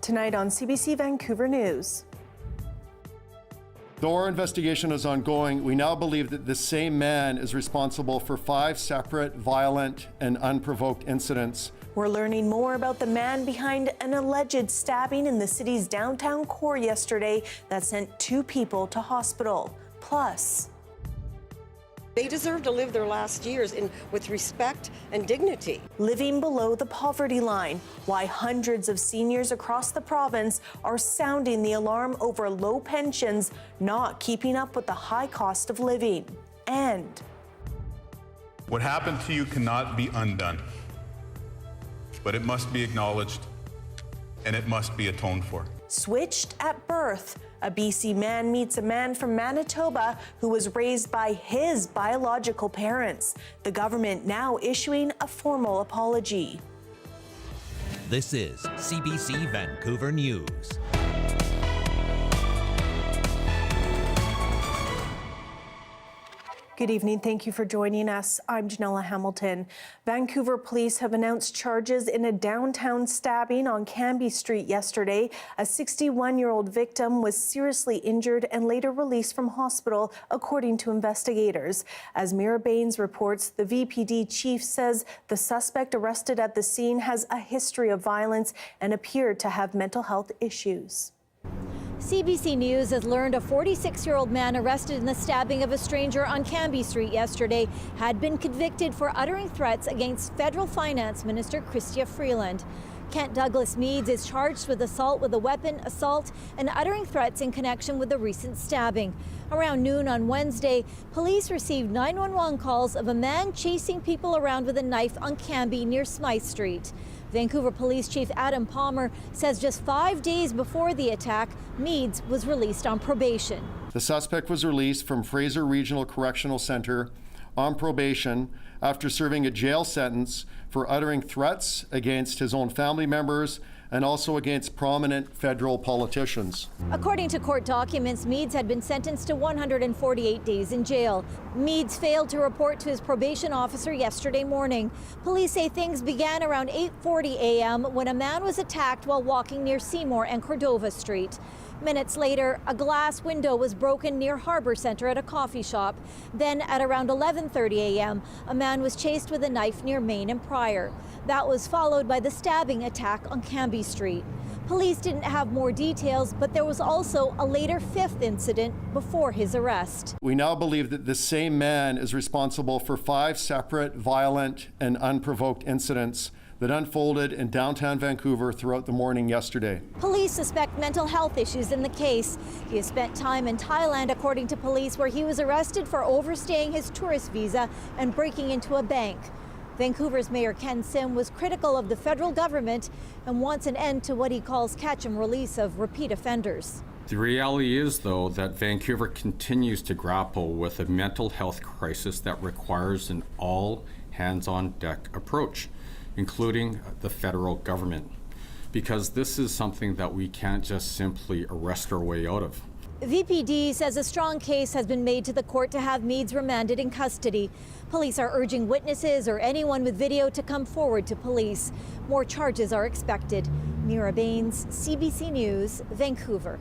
Tonight on CBC Vancouver News. Though our investigation is ongoing, we now believe that the same man is responsible for 5 separate violent and unprovoked incidents. We're learning more about the man behind an alleged stabbing in the city's downtown core yesterday that sent 2 people to hospital. Plus, they deserve to live their last years with respect and dignity. Living below the poverty line, why hundreds of seniors across the province are sounding the alarm over low pensions, not keeping up with the high cost of living. And what happened to you cannot be undone, but it must be acknowledged and it must be atoned for. Switched at birth. A BC man meets a man from Manitoba who was raised by his biological parents. The government now issuing a formal apology. This is CBC Vancouver News. Good evening. Thank you for joining us. I'm Janella Hamilton. Vancouver police have announced charges in a downtown stabbing on Cambie Street yesterday. A 61-year-old victim was seriously injured and later released from hospital, according to investigators. As Mira Baines reports, the VPD chief says the suspect arrested at the scene has a history of violence and appeared to have mental health issues. CBC News has learned a 46-year-old man arrested in the stabbing of a stranger on Cambie Street yesterday had been convicted for uttering threats against Federal Finance Minister Chrystia Freeland. Kent Douglas Meads is charged with assault with a weapon, assault, and uttering threats in connection with the recent stabbing. Around noon on Wednesday, police received 911 calls of a man chasing people around with a knife on Cambie near Smythe Street. Vancouver Police Chief Adam Palmer says just 5 days before the attack, Meads was released on probation. The suspect was released from Fraser Regional Correctional Centre on probation after serving a jail sentence for uttering threats against his own family members and also against prominent federal politicians. According to court documents, Meads had been sentenced to 148 days in jail. Meads failed to report to his probation officer yesterday morning. Police say things began around 8:40 a.m. when a man was attacked while walking near Seymour and Cordova Street. Minutes later, a glass window was broken near Harbour Centre at a coffee shop. Then at around 11:30 a.m., a man was chased with a knife near Main and Pryor. That was followed by the stabbing attack on Cambie Street. Police didn't have more details, but there was also a later 5th incident before his arrest. We now believe that the same man is responsible for 5 separate violent and unprovoked incidents that unfolded in downtown Vancouver throughout the morning yesterday. Police suspect mental health issues in the case. He has spent time in Thailand, according to police, where he was arrested for overstaying his tourist visa and breaking into a bank. Vancouver's Mayor Ken Sim was critical of the federal government and wants an end to what he calls catch and release of repeat offenders. The reality is, though, that Vancouver continues to grapple with a mental health crisis that requires an all hands-on-deck approach, including the federal government, because this is something that we can't just simply arrest our way out of. VPD says a strong case has been made to the court to have Meads remanded in custody. Police are urging witnesses or anyone with video to come forward to police. More charges are expected. Mira Baines, CBC News, Vancouver.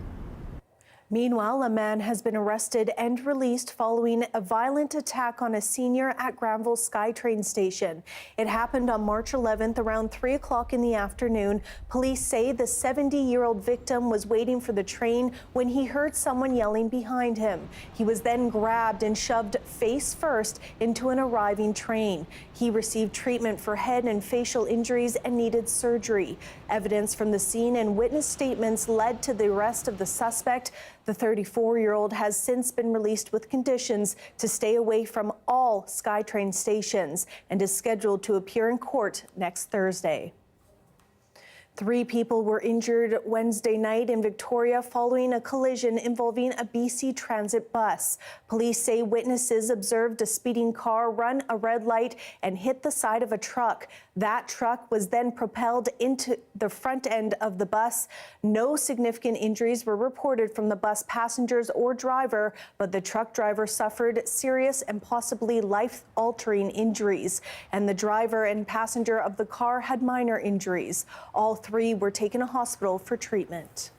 Meanwhile, a man has been arrested and released following a violent attack on a senior at Granville Skytrain station. It happened on March 11th around 3 o'clock in the afternoon. Police say the 70-year-old victim was waiting for the train when he heard someone yelling behind him. He was then grabbed and shoved face first into an arriving train. He received treatment for head and facial injuries and needed surgery. Evidence from the scene and witness statements led to the arrest of the suspect. The 34-year-old has since been released with conditions to stay away from all Skytrain stations and is scheduled to appear in court next Thursday. 3 people were injured Wednesday night in Victoria following a collision involving a BC Transit bus. Police say witnesses observed a speeding car run a red light and hit the side of a truck. That truck was then propelled into the front end of the bus. No significant injuries were reported from the bus passengers or driver, but the truck driver suffered serious and possibly life-altering injuries, and the driver and passenger of the car had minor injuries. All 3 were taken to hospital for treatment.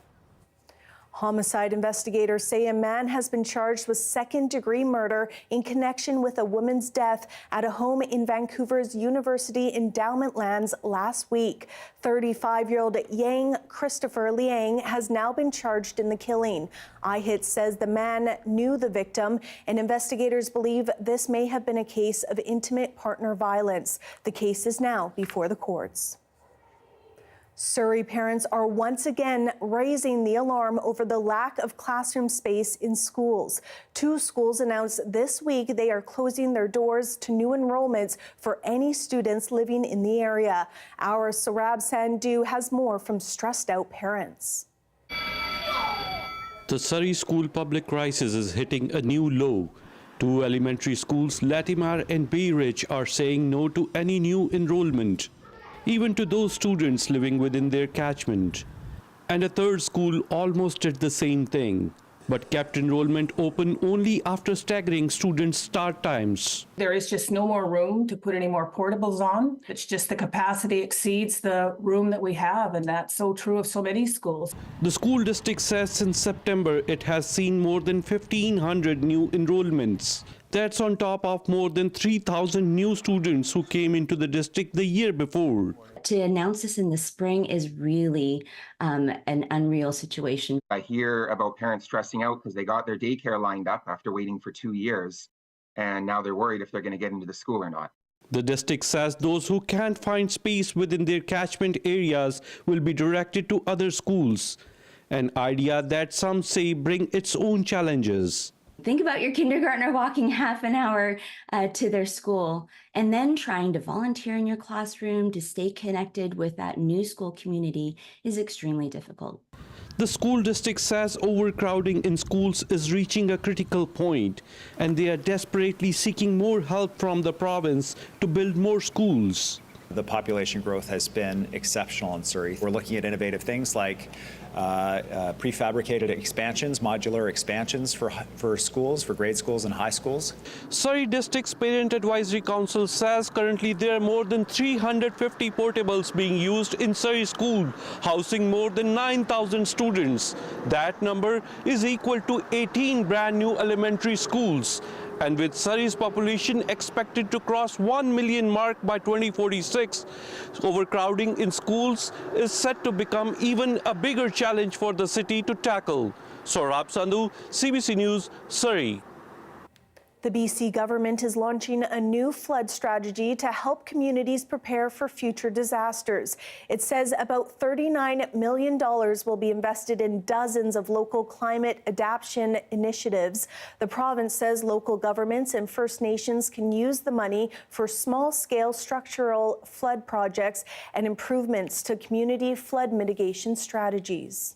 Homicide investigators say a man has been charged with second-degree murder in connection with a woman's death at a home in Vancouver's University Endowment lands last week. 35-year-old Yang Christopher Liang has now been charged in the killing. iHit says the man knew the victim, and investigators believe this may have been a case of intimate partner violence. The case is now before the courts. Surrey parents are once again raising the alarm over the lack of classroom space in schools. 2 schools announced this week they are closing their doors to new enrollments for any students living in the area. Our Sarab Sandhu has more from stressed out parents. The Surrey school public crisis is hitting a new low. 2 elementary schools, Latimar and Bay Ridge, are saying no to any new enrollment, even to those students living within their catchment. And a 3rd school almost did the same thing, but kept enrollment open only after staggering students' start times. There is just no more room to put any more portables on. It's just the capacity exceeds the room that we have, and that's so true of so many schools. The school district says since September it has seen more than 1,500 new enrollments. That's on top of more than 3,000 new students who came into the district the year before. To announce this in the spring is really an unreal situation. I hear about parents stressing out because they got their daycare lined up after waiting for 2 years, and now they're worried if they're going to get into the school or not. The district says those who can't find space within their catchment areas will be directed to other schools, an idea that some say bring its own challenges. Think about your kindergartner walking half an hour to their school and then trying to volunteer in your classroom to stay connected with that new school community is extremely difficult. The school district says overcrowding in schools is reaching a critical point, and they are desperately seeking more help from the province to build more schools. The population growth has been exceptional in Surrey. We're looking at innovative things like prefabricated expansions, modular expansions for schools, for grade schools and high schools. Surrey District's Parent Advisory Council says currently there are more than 350 portables being used in Surrey School, housing more than 9,000 students. That number is equal to 18 brand new elementary schools. And with Surrey's population expected to cross 1 million mark by 2046, overcrowding in schools is set to become even a bigger challenge for the city to tackle. Saurabh Sandhu, CBC News, Surrey. The BC government is launching a new flood strategy to help communities prepare for future disasters. It says about $39 million will be invested in dozens of local climate adaptation initiatives. The province says local governments and First Nations can use the money for small-scale structural flood projects and improvements to community flood mitigation strategies.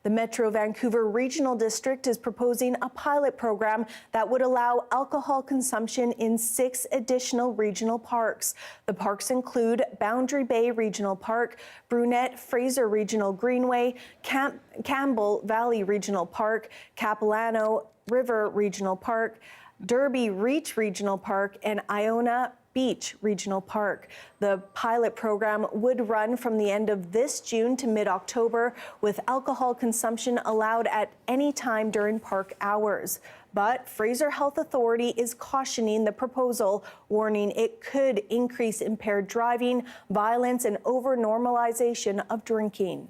The Metro Vancouver Regional District is proposing a pilot program that would allow alcohol consumption in 6 additional regional parks. The parks include Boundary Bay Regional Park, Brunette Fraser Regional Greenway, Campbell Valley Regional Park, Capilano River Regional Park, Derby Reach Regional Park, and Iona Beach Regional Park. The pilot program would run from the end of this June to mid-October, with alcohol consumption allowed at any time during park hours. But Fraser Health Authority is cautioning the proposal, warning it could increase impaired driving, violence, and over-normalization of drinking.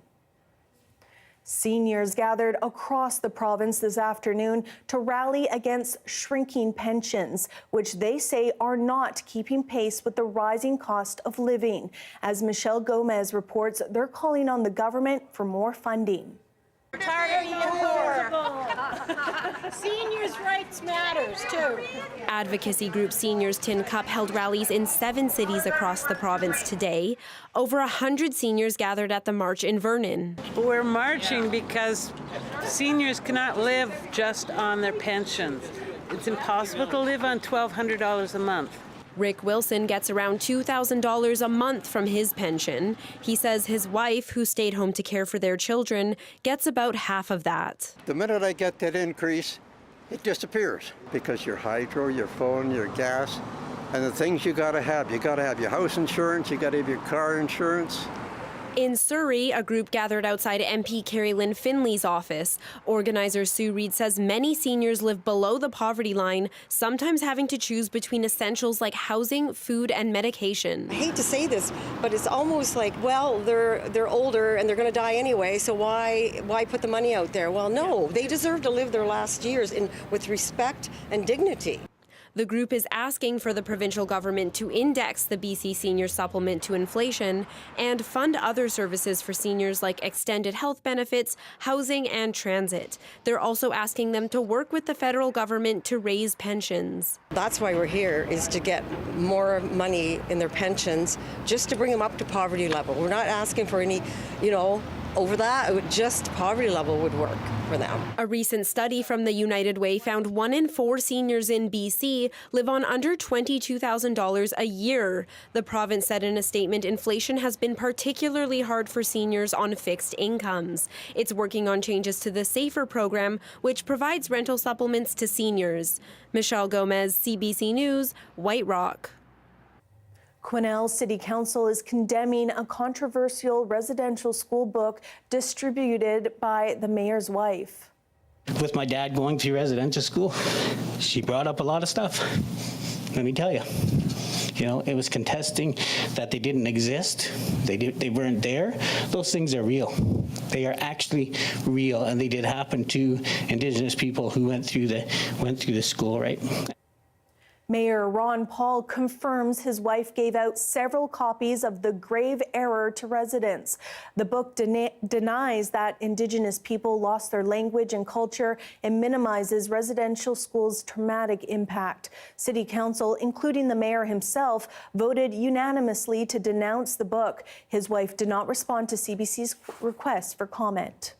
Seniors gathered across the province this afternoon to rally against shrinking pensions, which they say are not keeping pace with the rising cost of living. As Michelle Gomez reports, they're calling on the government for more funding. Seniors' rights matters too. Advocacy group Seniors Tin Cup held rallies in 7 cities across the province today. Over 100 seniors gathered at the march in Vernon. We're marching because seniors cannot live just on their pensions. It's impossible to live on $1,200 a month. Rick Wilson gets around $2,000 a month from his pension. He says his wife, who stayed home to care for their children, gets about half of that. The minute I get that increase, it disappears because your hydro, your phone, your gas, and the things you got to have. You got to have your house insurance, you got to have your car insurance. In Surrey, a group gathered outside MP Carrie Lynn Finley's office. Organizer Sue Reed says many seniors live below the poverty line, sometimes having to choose between essentials like housing, food, and medication. I hate to say this, but it's almost like, well, they're older and they're going to die anyway, so why put the money out there? Well, no, they deserve to live their last years with respect and dignity. The group is asking for the provincial government to index the BC Senior Supplement to inflation and fund other services for seniors like extended health benefits, housing, and transit. They're also asking them to work with the federal government to raise pensions. That's why we're here, is to get more money in their pensions, just to bring them up to poverty level. We're not asking for any, over that, just poverty level would work for them. A recent study from the United Way found 1 in 4 seniors in BC live on under $22,000 a year. The province said in a statement inflation has been particularly hard for seniors on fixed incomes. It's working on changes to the SAFER program, which provides rental supplements to seniors. Michelle Gomez, CBC News, White Rock. Quesnel City Council is condemning a controversial residential school book distributed by the mayor's wife. With my dad going to residential school, she brought up a lot of stuff. Let me tell you. It was contesting that they didn't exist. They weren't there. Those things are real. They are actually real, and they did happen to Indigenous people who went through the school, right? Mayor Ron Paul confirms his wife gave out several copies of the grave error to residents. The book denies that Indigenous people lost their language and culture and minimizes residential schools' traumatic impact. City Council, including the mayor himself, voted unanimously to denounce the book. His wife did not respond to CBC's request for comment.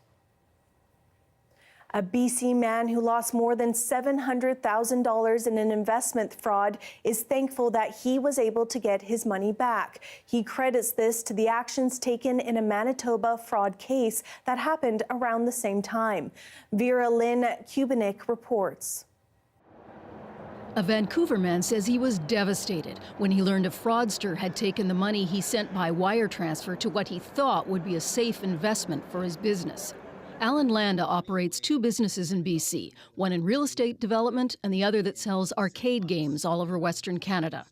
A BC man who lost more than $700,000 in an investment fraud is thankful that he was able to get his money back. He credits this to the actions taken in a Manitoba fraud case that happened around the same time. Vera Lynn Kubinick reports. A Vancouver man says he was devastated when he learned a fraudster had taken the money he sent by wire transfer to what he thought would be a safe investment for his business. Alan Landa operates 2 businesses in BC, one in real estate development and the other that sells arcade games all over Western Canada.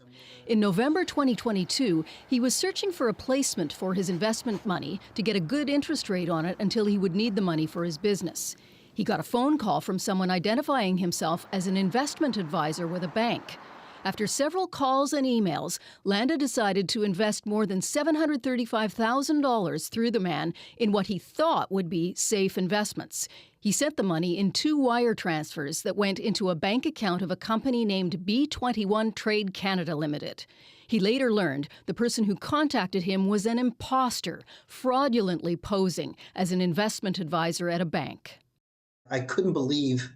In November 2022, he was searching for a placement for his investment money to get a good interest rate on it until he would need the money for his business. He got a phone call from someone identifying himself as an investment advisor with a bank. After several calls and emails, Landa decided to invest more than $735,000 through the man in what he thought would be safe investments. He sent the money in 2 wire transfers that went into a bank account of a company named B21 Trade Canada Limited. He later learned the person who contacted him was an imposter, fraudulently posing as an investment advisor at a bank. I couldn't believe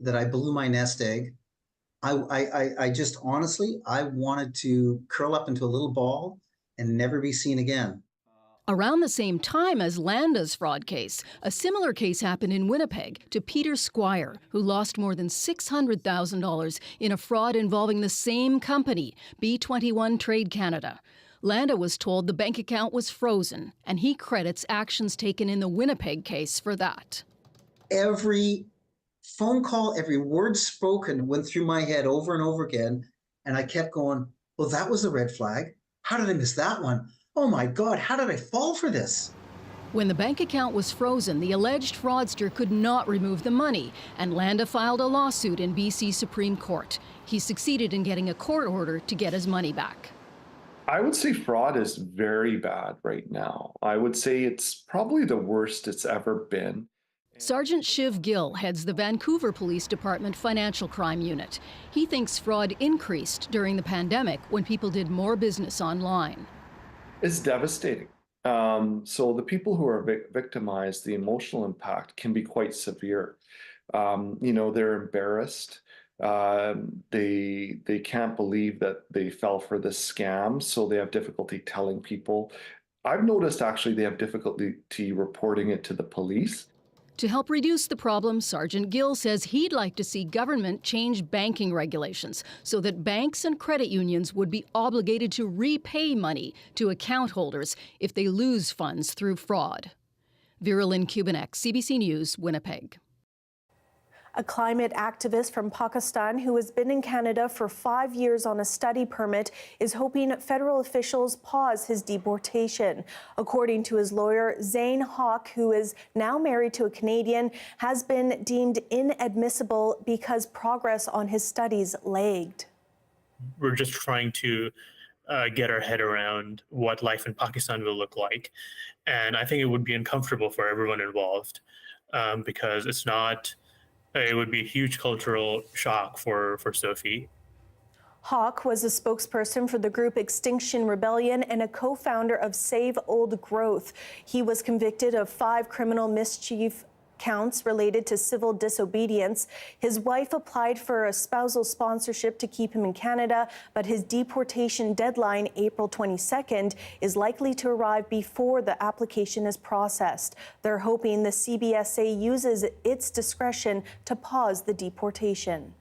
that I blew my nest egg. I just honestly, I wanted to curl up into a little ball and never be seen again. Around the same time as Landa's fraud case, a similar case happened in Winnipeg to Peter Squire, who lost more than $600,000 in a fraud involving the same company, B21 Trade Canada. Landa was told the bank account was frozen, and he credits actions taken in the Winnipeg case for that. Every phone call, every word spoken went through my head over and over again, and I kept going, well, that was a red flag. How did I miss that one? Oh my God, how did I fall for this? When the bank account was frozen, the alleged fraudster could not remove the money, and Landa filed a lawsuit in BC Supreme Court. He succeeded in getting a court order to get his money back. I would say fraud is very bad right now. I would say it's probably the worst it's ever been. Sergeant Shiv Gill heads the Vancouver Police Department Financial Crime Unit. He thinks fraud increased during the pandemic when people did more business online. It's devastating. So the people who are victimized, the emotional impact can be quite severe. They're embarrassed. They can't believe that they fell for this scam, so they have difficulty telling people. I've noticed actually they have difficulty reporting it to the police. To help reduce the problem, Sergeant Gill says he'd like to see government change banking regulations so that banks and credit unions would be obligated to repay money to account holders if they lose funds through fraud. Virilyn Kubanek, CBC News, Winnipeg. A climate activist from Pakistan who has been in Canada for 5 years on a study permit is hoping federal officials pause his deportation. According to his lawyer, Zane Hawk, who is now married to a Canadian, has been deemed inadmissible because progress on his studies lagged. We're just trying to get our head around what life in Pakistan will look like. And I think it would be uncomfortable for everyone involved because it would be a huge cultural shock for Sophie. Hawk was a spokesperson for the group Extinction Rebellion and a co-founder of Save Old Growth. He was convicted of 5 criminal mischief counts related to civil disobedience. His wife applied for a spousal sponsorship to keep him in Canada, but his deportation deadline, April 22nd, is likely to arrive before the application is processed. They're hoping the CBSA uses its discretion to pause the deportation.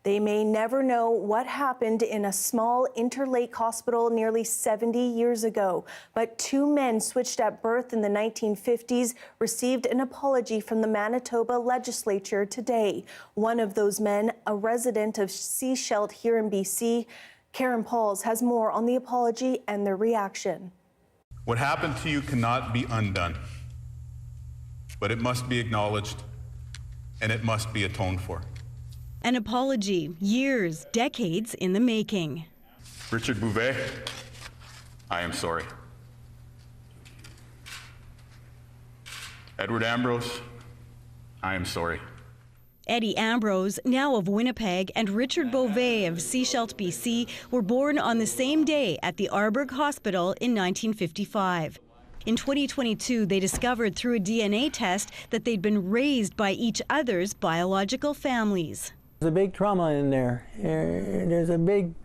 They may never know what happened in a small Interlake hospital nearly 70 years ago, but 2 men switched at birth in the 1950s received an apology from the Manitoba legislature today. One of those men, a resident of Seashelt here in BC, Karen Pauls has more on the apology and their reaction. What happened to you cannot be undone, but it must be acknowledged and it must be atoned for. An apology, years, decades in the making. Richard Bouvet, I am sorry. Edward Ambrose, I am sorry. Eddie Ambrose, now of Winnipeg, and Richard Beauvais of Seashelt, BC, were born on the same day at the Arberg Hospital in 1955. In 2022, they discovered through a DNA test that they'd been raised by each other's biological families. There's a big trauma in there. There's a big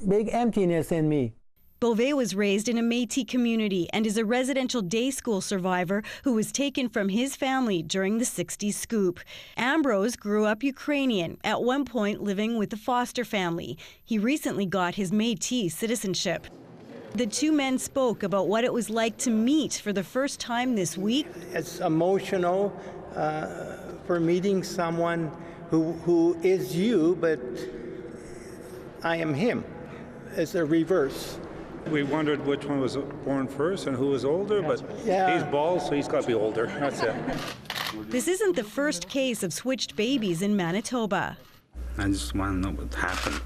emptiness in me. Beauvais was raised in a Métis community and is a residential day school survivor who was taken from his family during the 60s scoop. Ambrose grew up Ukrainian, at one point living with a foster family. He recently got his Métis citizenship. The 2 men spoke about what it was like to meet for the first time this week. It's emotional for meeting someone who is you, but I am him. It's a reverse. We wondered which one was born first and who was older, but he's bald, so he's got to be older. That's it. This isn't the first case of switched babies in Manitoba. I just want to know what happened.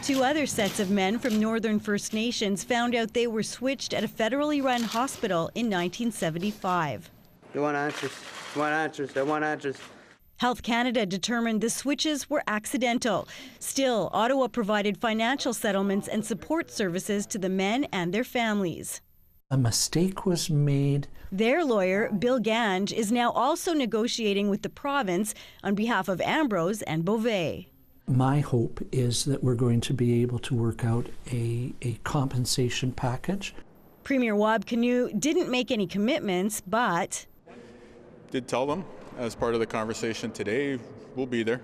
2 other sets of men from Northern First Nations found out they were switched at a federally run hospital in 1975. They want answers. They want answers. They want answers. Health Canada determined the switches were accidental. Still, Ottawa provided financial settlements and support services to the men and their families. A mistake was made. Their lawyer, Bill Gange, is now also negotiating with the province on behalf of Ambrose and Beauvais. My hope is that we're going to be able to work out a compensation package. Premier Wab Kinew didn't make any commitments, but Did tell them as part of the conversation today, we'll be there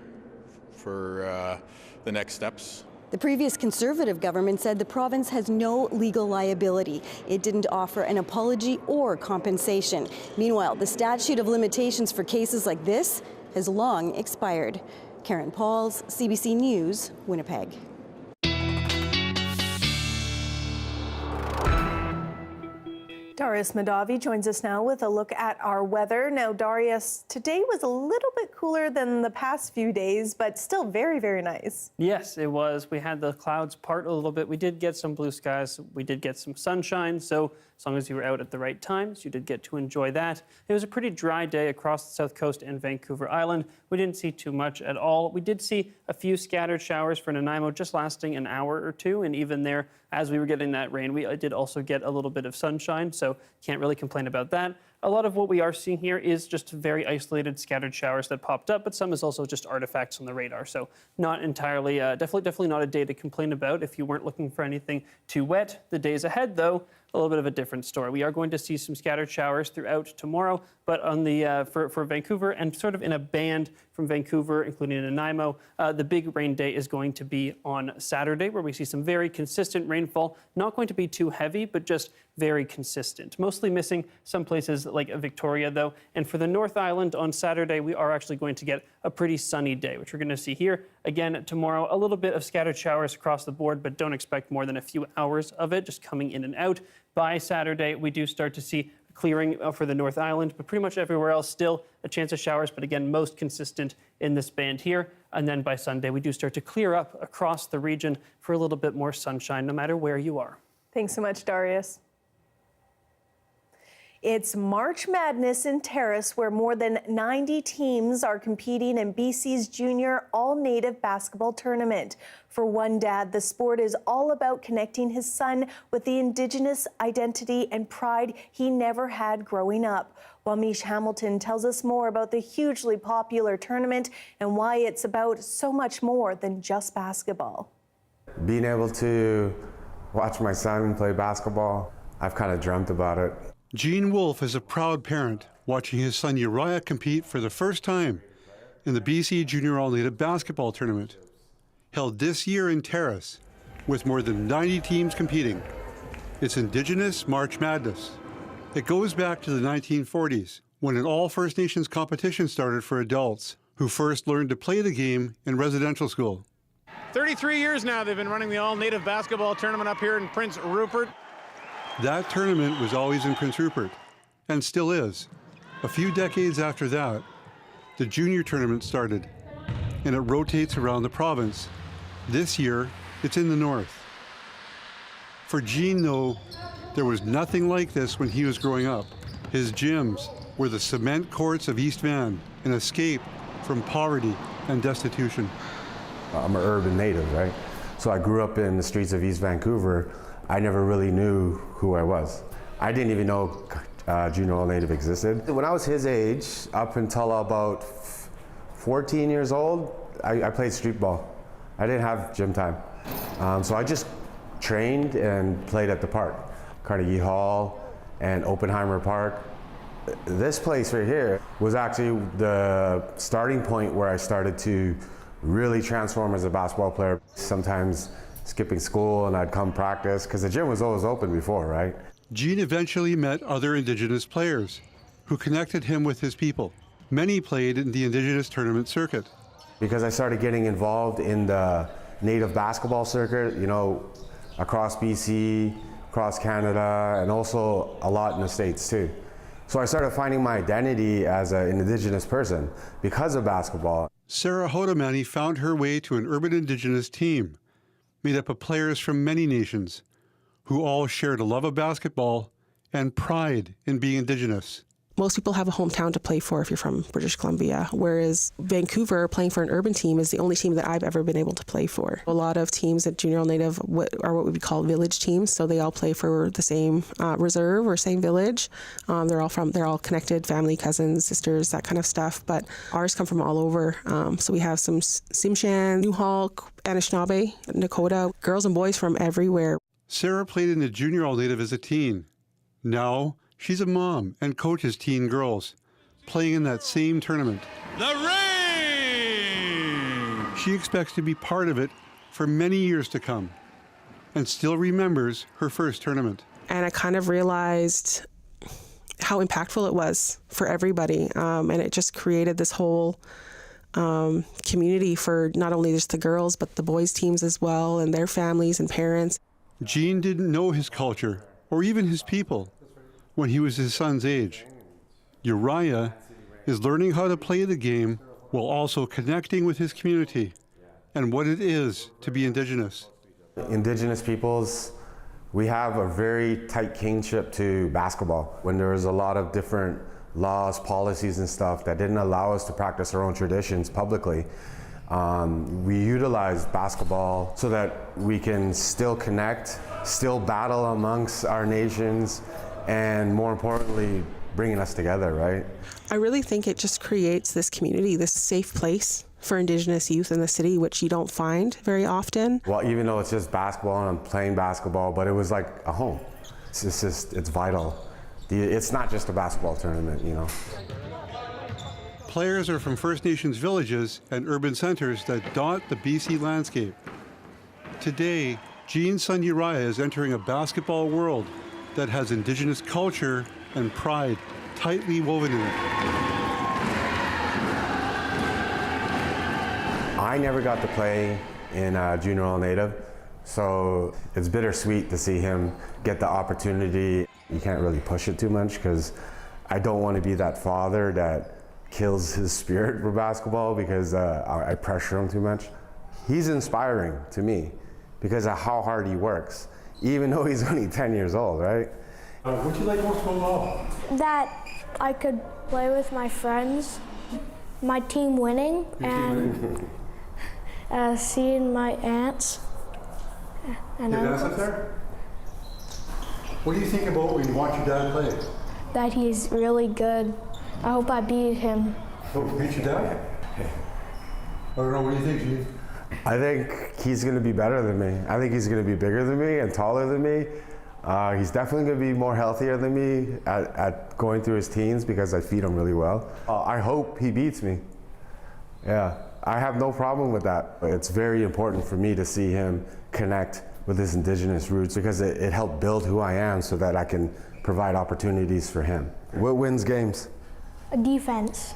for the next steps. the previous Conservative government said the province has no legal liability. It didn't offer an apology or compensation. Meanwhile, the statute of limitations for cases like this has long expired. Karen Pauls, CBC News, Winnipeg. Darius Madavi joins us now with a look at our weather. Now, Darius, today was a little bit cooler than the past few days, but still very, very nice. Yes, it was. We had the clouds part a little bit. We did get some blue skies. We did get some sunshine. So as long as you were out at the right times, you did get to enjoy that. It was a pretty dry day across the South Coast and Vancouver Island. We didn't see too much at all. We did see a few scattered showers for Nanaimo, just lasting an hour or two. And even there, as we were getting that rain, we did also get a little bit of sunshine. So can't really complain about that. A lot of what we are seeing here is just very isolated scattered showers that popped up, but some is also just artifacts on the radar. So not entirely, definitely not a day to complain about if you weren't looking for anything too wet. The days ahead, though, a little bit of a different story. We are going to see some scattered showers throughout tomorrow, but on the for Vancouver and sort of in a band from Vancouver, including Nanaimo, the big rain day is going to be on Saturday, where we see some very consistent rainfall. Not going to be too heavy, but just very consistent. Mostly missing some places like Victoria, though. And for the North Island on Saturday, we are actually going to get a pretty sunny day, which we're going to see here. Again, tomorrow, a little bit of scattered showers across the board, but don't expect more than a few hours of it, just coming in and out. By Saturday, we do start to see clearing for the North Island, but pretty much everywhere else still a chance of showers, but again, most consistent in this band here. And then by Sunday, we do start to clear up across the region for a little bit more sunshine, no matter where you are. Thanks so much, Darius. It's March Madness in Terrace, where more than 90 teams are competing in BC's Junior All-Native Basketball Tournament. For one dad, the sport is all about connecting his son with the Indigenous identity and pride he never had growing up. Janella Hamilton tells us more about the hugely popular tournament and why it's about so much more than just basketball. Being able to watch my son play basketball, I've kind of dreamt about it. Gene Wolfe is a proud parent watching his son Uriah compete for the first time in the BC Junior All-Native Basketball Tournament, held this year in Terrace, with more than 90 teams competing. It's Indigenous March Madness. It goes back to the 1940s, when an all First Nations competition started for adults who first learned to play the game in residential school. 33 years now they've been running the All-Native Basketball Tournament up here in Prince Rupert. That tournament was always in Prince Rupert, and still is. A few decades after that, the junior tournament started, and it rotates around the province. This year, it's in the north. For Gene, though, there was nothing like this when he was growing up. His gyms were the cement courts of East Van, an escape from poverty and destitution. I'm an urban native, right? So I grew up in the streets of East Vancouver. I never really knew who I was. I didn't even know Junior All-Native existed. When I was his age, up until about 14 years old, I played street ball. I didn't have gym time. So I just trained and played at the park. Carnegie Hall and Oppenheimer Park. This place right here was actually the starting point where I started to really transform as a basketball player. Sometimes skipping school and I'd come practice because the gym was always open before, right? Gene eventually met other Indigenous players who connected him with his people. Many played in the Indigenous tournament circuit. Because I started getting involved in the Native basketball circuit, you know, across BC, across Canada, and also a lot in the States too. So I started finding my identity as an Indigenous person because of basketball. Sarah Hodamani found her way to an urban Indigenous team made up of players from many nations who all shared a love of basketball and pride in being Indigenous. Most people have a hometown to play for if you're from British Columbia, whereas Vancouver, playing for an urban team, is the only team that I've ever been able to play for. A lot of teams at Junior All-Native are what we would call village teams, so they all play for the same reserve or same village. They're all connected, family, cousins, sisters, that kind of stuff, but ours come from all over. So we have some Tsimshian, Newhall, Anishinaabe, Nakota, girls and boys from everywhere. Sarah played in the Junior All-Native as a teen. Now, she's a mom and coaches teen girls, playing in that same tournament. The rain! She expects to be part of it for many years to come, and still remembers her first tournament. And I kind of realized how impactful it was for everybody, and it just created this whole community for not only just the girls, but the boys' teams as well, and their families and parents. Gene didn't know his culture, or even his people, when he was his son's age. Uriah is learning how to play the game while also connecting with his community and what it is to be Indigenous. Indigenous peoples, we have a very tight kinship to basketball. When there was a lot of different laws, policies and stuff that didn't allow us to practice our own traditions publicly, we utilized basketball so that we can still connect, still battle amongst our nations, and more importantly, bringing us together, right? I really think it just creates this community, this safe place for Indigenous youth in the city, which you don't find very often. Well, even though it's just basketball and I'm playing basketball, but it was like a home. it's vital. It's not just a basketball tournament, you know. Players are from First Nations villages and urban centers that dot the BC landscape. Today, Jean's son Uriah is entering a basketball world that has Indigenous culture and pride tightly woven in it. I never got to play in Junior All-Native, so it's bittersweet to see him get the opportunity. You can't really push it too much because I don't want to be that father that kills his spirit for basketball because I pressure him too much. He's inspiring to me because of how hard he works, even though he's only 10 years old, right? What do you like most about ball? That I could play with my friends, my team winning, and seeing my aunts. And Your dad's up there? What do you think about when you watch your dad play? that he's really good. I hope I beat him. Hope you beat your dad? I don't know, what do you think, Gene? I think he's going to be better than me. I think he's going to be bigger than me and taller than me. He's definitely going to be more healthier than me at going through his teens because I feed him really well. I hope he beats me. Yeah, I have no problem with that. It's very important for me to see him connect with his Indigenous roots because it helped build who I am so that I can provide opportunities for him. What wins games? A defense.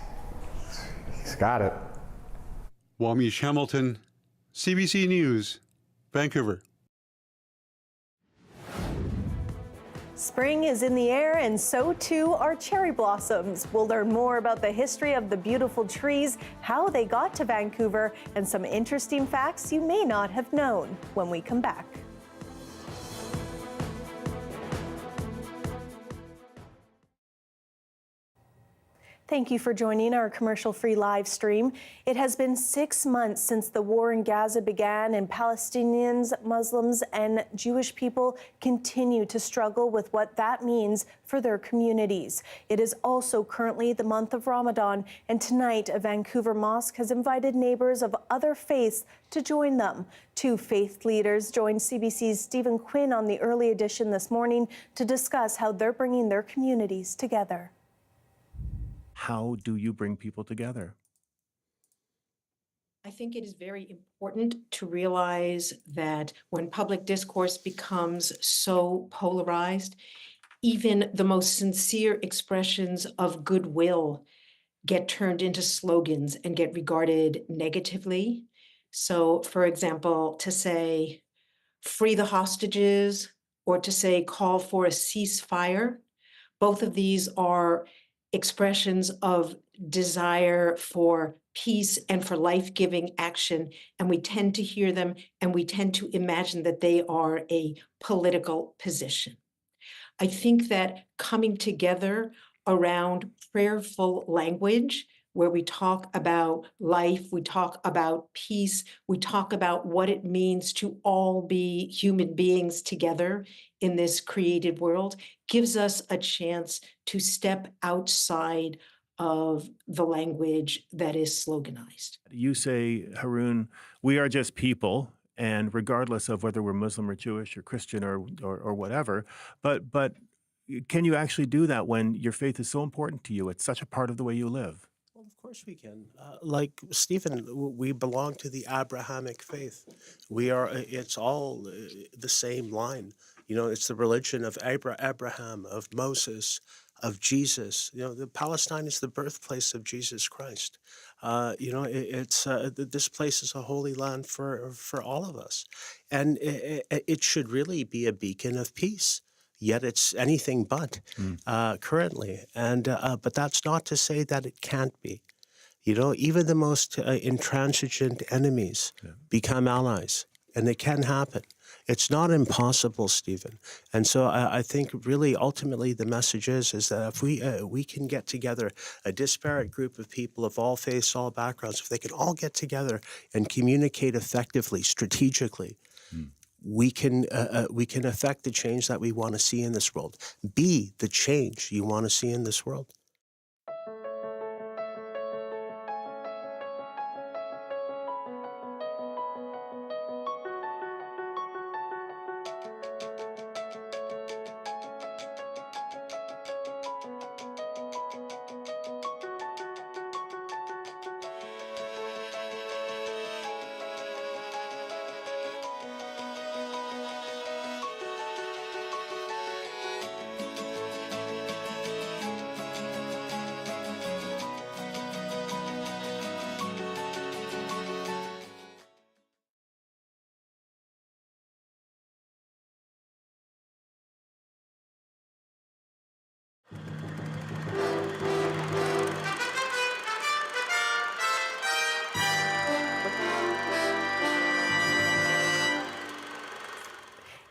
He's got it. Wamish Hamilton, CBC News, Vancouver. Spring is in the air, and so too are cherry blossoms. We'll learn more about the history of the beautiful trees, how they got to Vancouver, and some interesting facts you may not have known when we come back. Thank you for joining our commercial-free live stream. It has been 6 months since the war in Gaza began, and Palestinians, Muslims, and Jewish people continue to struggle with what that means for their communities. It is also currently the month of Ramadan, and tonight a Vancouver mosque has invited neighbors of other faiths to join them. Two faith leaders joined CBC's Stephen Quinn on the early edition this morning to discuss how they're bringing their communities together. How do you bring people together? I think it is very important to realize that when public discourse becomes so polarized, even the most sincere expressions of goodwill get turned into slogans and get regarded negatively. So, for example, to say, free the hostages, or to say, call for a ceasefire, both of these are expressions of desire for peace and for life-giving action, and we tend to hear them and we tend to imagine that they are a political position. I think that coming together around prayerful language, where we talk about life, we talk about peace, we talk about what it means to all be human beings together in this created world, gives us a chance to step outside of the language that is sloganized. You say, Haroon, we are just people, and regardless of whether we're Muslim or Jewish or Christian or whatever, but can you actually do that when your faith is so important to you? It's such a part of the way you live. Well, of course we can. Like Stephen, we belong to the Abrahamic faith. It's all the same line. You know, it's the religion of Abraham, of Moses, of Jesus. You know, Palestine is the birthplace of Jesus Christ. This place is a holy land for all of us. And it should really be a beacon of peace. Yet it's anything but currently. But that's not to say that it can't be. You know, even the most intransigent enemies become allies, and it can happen. It's not impossible, Stephen. And so I think really ultimately the message is that if we can get together a disparate group of people of all faiths, all backgrounds, if they can all get together and communicate effectively, strategically, we can affect the change that we want to see in this world. Be the change you want to see in this world.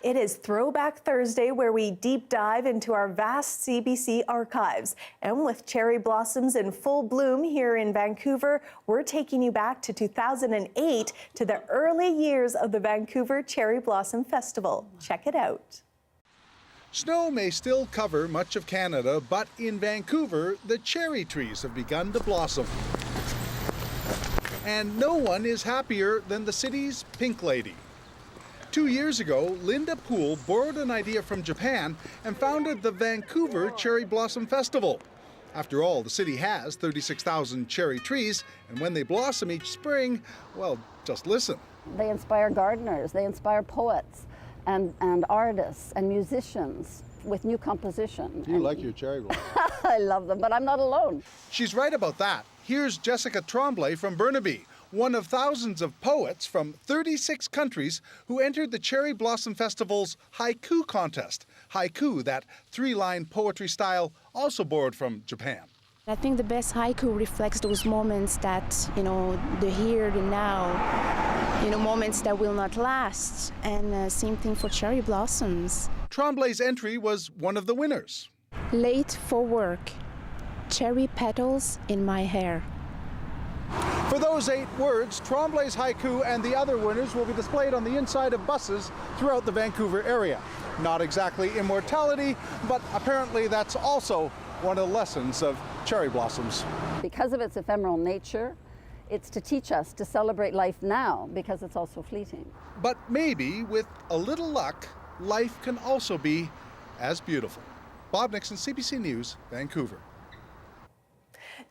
It is Throwback Thursday, where we deep dive into our vast CBC archives. And with cherry blossoms in full bloom here in Vancouver, we're taking you back to 2008 to the early years of the Vancouver Cherry Blossom Festival. Check it out. Snow may still cover much of Canada, but in Vancouver, the cherry trees have begun to blossom. And no one is happier than the city's Pink Lady. 2 years ago, Linda Poole borrowed an idea from Japan and founded the Vancouver Cherry Blossom Festival. After all, the city has 36,000 cherry trees, and when they blossom each spring, well, just listen. They inspire gardeners, they inspire poets and artists and musicians with new composition. You like your cherry blossom. I love them, but I'm not alone. She's right about that. Here's Jessica Tremblay from Burnaby, one of thousands of poets from 36 countries who entered the Cherry Blossom Festival's haiku contest. Haiku, that three-line poetry style also borrowed from Japan. I think the best haiku reflects those moments that, the here, the now, moments that will not last. And same thing for cherry blossoms. Tremblay's entry was one of the winners. Late for work, cherry petals in my hair. For those 8 words, Tremblay's haiku and the other winners will be displayed on the inside of buses throughout the Vancouver area. Not exactly immortality, but apparently that's also one of the lessons of cherry blossoms. Because of its ephemeral nature, it's to teach us to celebrate life now because it's also fleeting. But maybe with a little luck, life can also be as beautiful. Bob Nixon, CBC News, Vancouver.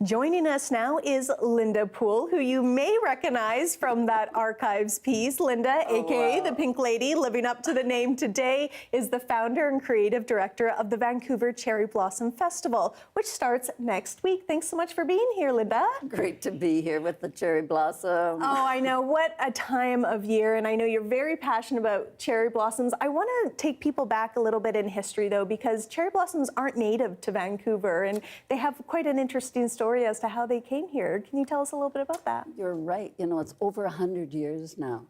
Joining us now is Linda Poole, who you may recognize from that archives piece. Linda, aka the Pink Lady, living up to the name today, is the founder and creative director of the Vancouver Cherry Blossom Festival, which starts next week. Thanks so much for being here, Linda. Great to be here with the cherry blossom. Oh, I know. What a time of year. And I know you're very passionate about cherry blossoms. I want to take people back a little bit in history, though, because cherry blossoms aren't native to Vancouver, and they have quite an interesting story as to how they came here. Can you tell us a little bit about that? You're right. It's over 100 years now.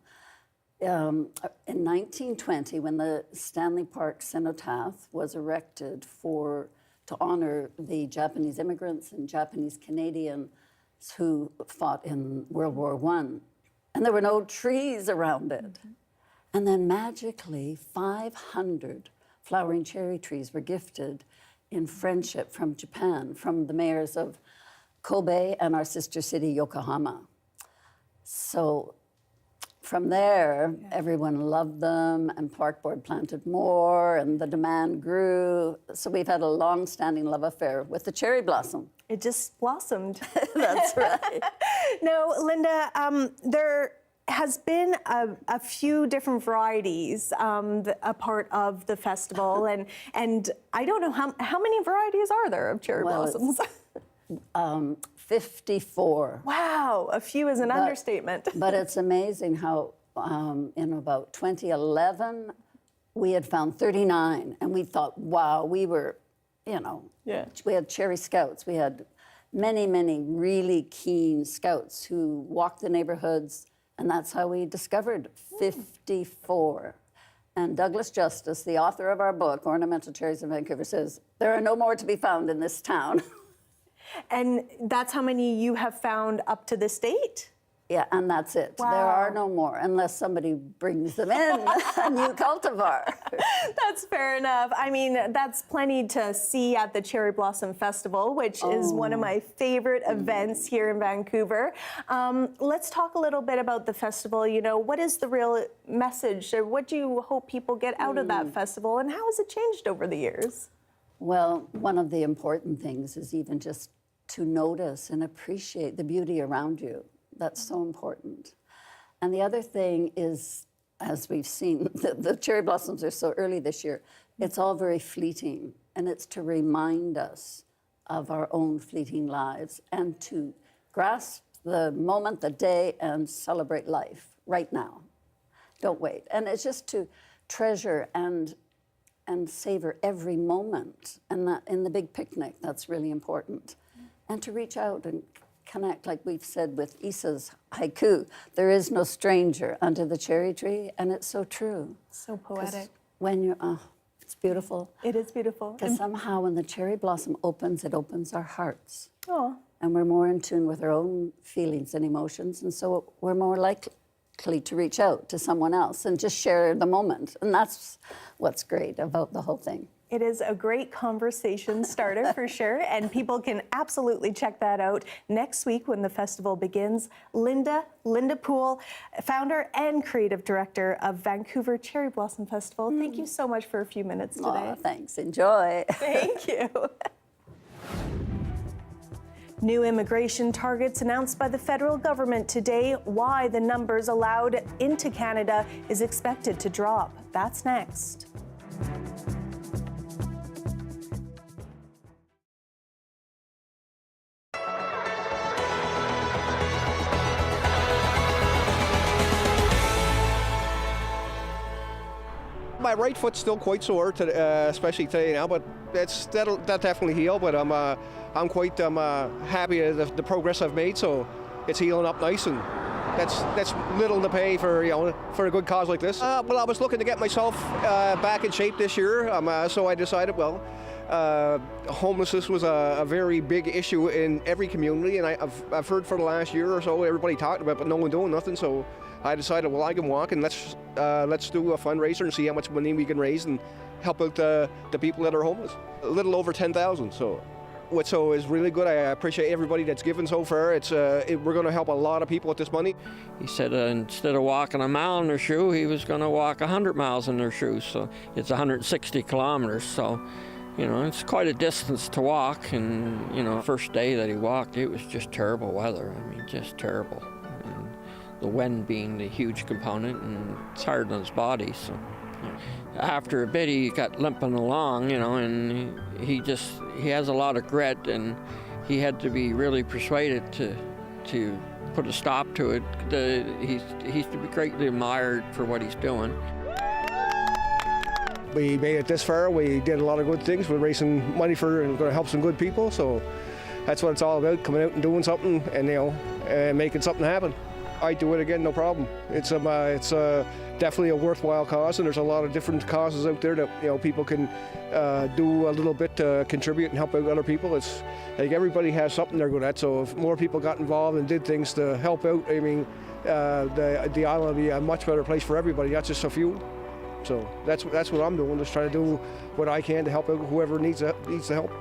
In 1920, when the Stanley Park Cenotaph was erected to honor the Japanese immigrants and Japanese Canadians who fought in World War I, and there were no trees around it. Mm-hmm. And then magically, 500 flowering cherry trees were gifted in friendship from Japan, from the mayors of Kobe and our sister city, Yokohama. So from there, everyone loved them, and Park Board planted more, and the demand grew. So we've had a long-standing love affair with the cherry blossom. It just blossomed. That's right. Now, Linda, there has been a few different varieties a part of the festival, and I don't know how many varieties are there of cherry blossoms? 54. Wow, a few is an understatement. But it's amazing how in about 2011, we had found 39, and we thought, wow, we were, we had cherry scouts. We had many, many really keen scouts who walked the neighborhoods, and that's how we discovered 54. And Douglas Justice, the author of our book, Ornamental Cherries in Vancouver, says, there are no more to be found in this town. And that's how many you have found up to this date? Yeah, and that's it. Wow. There are no more, unless somebody brings them in, a new cultivar. That's fair enough. I mean, that's plenty to see at the Cherry Blossom Festival, which is one of my favorite events here in Vancouver. Let's talk a little bit about the festival. What is the real message, or what do you hope people get out of that festival, and how has it changed over the years? Well, one of the important things is even just to notice and appreciate the beauty around you. That's so important. And the other thing is, as we've seen, the cherry blossoms are so early this year, it's all very fleeting. And it's to remind us of our own fleeting lives and to grasp the moment, the day, and celebrate life right now. Don't wait. And it's just to treasure and savor every moment. And that in the big picnic, that's really important. And to reach out and connect, like we've said with Issa's haiku, there is no stranger under the cherry tree, and it's so true. So poetic. when you're, it's beautiful. It is beautiful. Because somehow when the cherry blossom opens, it opens our hearts. Oh. And we're more in tune with our own feelings and emotions. And so we're more likely to reach out to someone else and just share the moment. And that's what's great about the whole thing. It is a great conversation starter for sure, and people can absolutely check that out next week when the festival begins. Linda Poole, founder and creative director of Vancouver Cherry Blossom Festival. Thank you so much for a few minutes today. Oh, thanks. Enjoy. Thank you. New immigration targets announced by the federal government today. Why the numbers allowed into Canada is expected to drop. That's next. My right foot's still quite sore, especially today now, but that'll definitely heal. But I'm quite happy with the progress I've made, so it's healing up nice, and that's little to pay for for a good cause like this. Well, I was looking to get myself back in shape this year, so I decided, well, homelessness was a very big issue in every community, and I've heard for the last year or so everybody talking about it, but no one doing nothing. So I decided, well, I can walk, and let's do a fundraiser and see how much money we can raise and help out the people that are homeless. A little over 10,000. So is really good. I appreciate everybody that's given so far. We're going to help a lot of people with this money. He said instead of walking a mile in their shoe, he was going to walk 100 miles in their shoes. So it's 160 kilometers. So, it's quite a distance to walk. And, first day that he walked, it was just terrible weather. I mean, just terrible. And the wind being the huge component, and it's hard on his body. So after a bit, he got limping along, and he has a lot of grit, and he had to be really persuaded to put a stop to it. He's to be greatly admired for what he's doing. We made it this far. We did a lot of good things. We're raising money and going to help some good people. So that's what it's all about, coming out and doing something and making something happen. I'd do it again, no problem. It's definitely a worthwhile cause, and there's a lot of different causes out there that people can do a little bit to contribute and help out other people. It's like everybody has something they're good at. So if more people got involved and did things to help out, I mean, the island would be a much better place for everybody, not just a few. So that's what I'm doing, just trying to do what I can to help out whoever needs the help.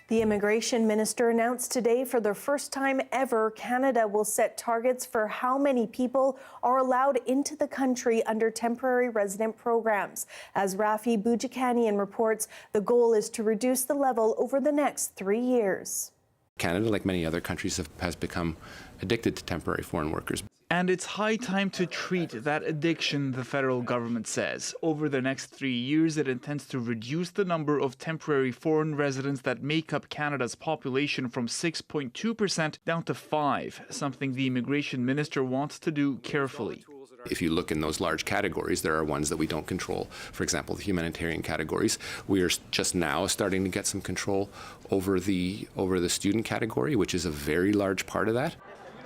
The immigration minister announced today for the first time ever, Canada will set targets for how many people are allowed into the country under temporary resident programs. As Rafi Boudjikanian reports, the goal is to reduce the level over the next 3 years. Canada, like many other countries, has become addicted to temporary foreign workers. And it's high time to treat that addiction, the federal government says. Over the next 3 years, it intends to reduce the number of temporary foreign residents that make up Canada's population from 6.2% down to 5%, something the immigration minister wants to do carefully. If you look in those large categories, there are ones that we don't control. For example, the humanitarian categories. We are just now starting to get some control over the student category, which is a very large part of that.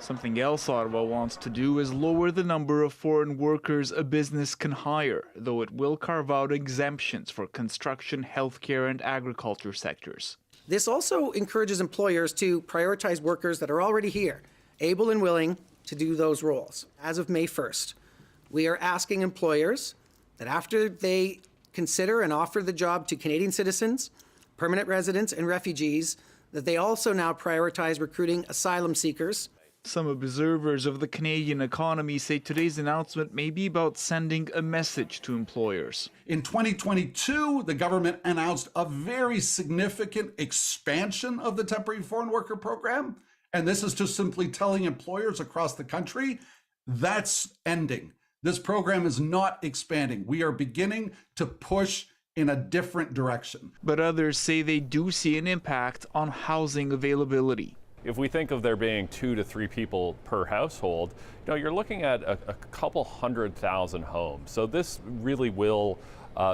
Something else Ottawa wants to do is lower the number of foreign workers a business can hire, though it will carve out exemptions for construction, healthcare, and agriculture sectors. This also encourages employers to prioritize workers that are already here, able and willing to do those roles. As of May 1st, we are asking employers that after they consider and offer the job to Canadian citizens, permanent residents, and refugees, that they also now prioritize recruiting asylum seekers. Some observers of the Canadian economy say today's announcement may be about sending a message to employers. In 2022, the government announced a very significant expansion of the temporary foreign worker program. And this is just simply telling employers across the country, that's ending. This program is not expanding. We are beginning to push in a different direction. But others say they do see an impact on housing availability. If we think of there being 2 to 3 people per household, you're looking at a couple 100,000 homes. So this really will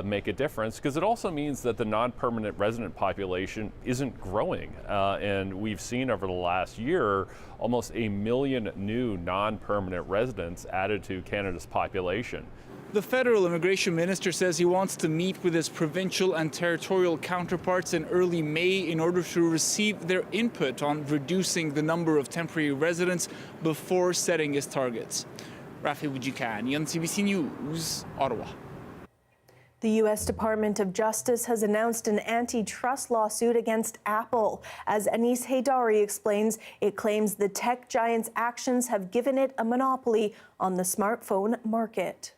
make a difference, because it also means that the non-permanent resident population isn't growing. And we've seen over the last year almost 1 million new non-permanent residents added to Canada's population. The federal immigration minister says he wants to meet with his provincial and territorial counterparts in early May in order to receive their input on reducing the number of temporary residents before setting his targets. Rafi Wujikani on CBC News, Ottawa. The U.S. Department of Justice has announced an antitrust lawsuit against Apple. As Anis Haydari explains, it claims the tech giant's actions have given it a monopoly on the smartphone market.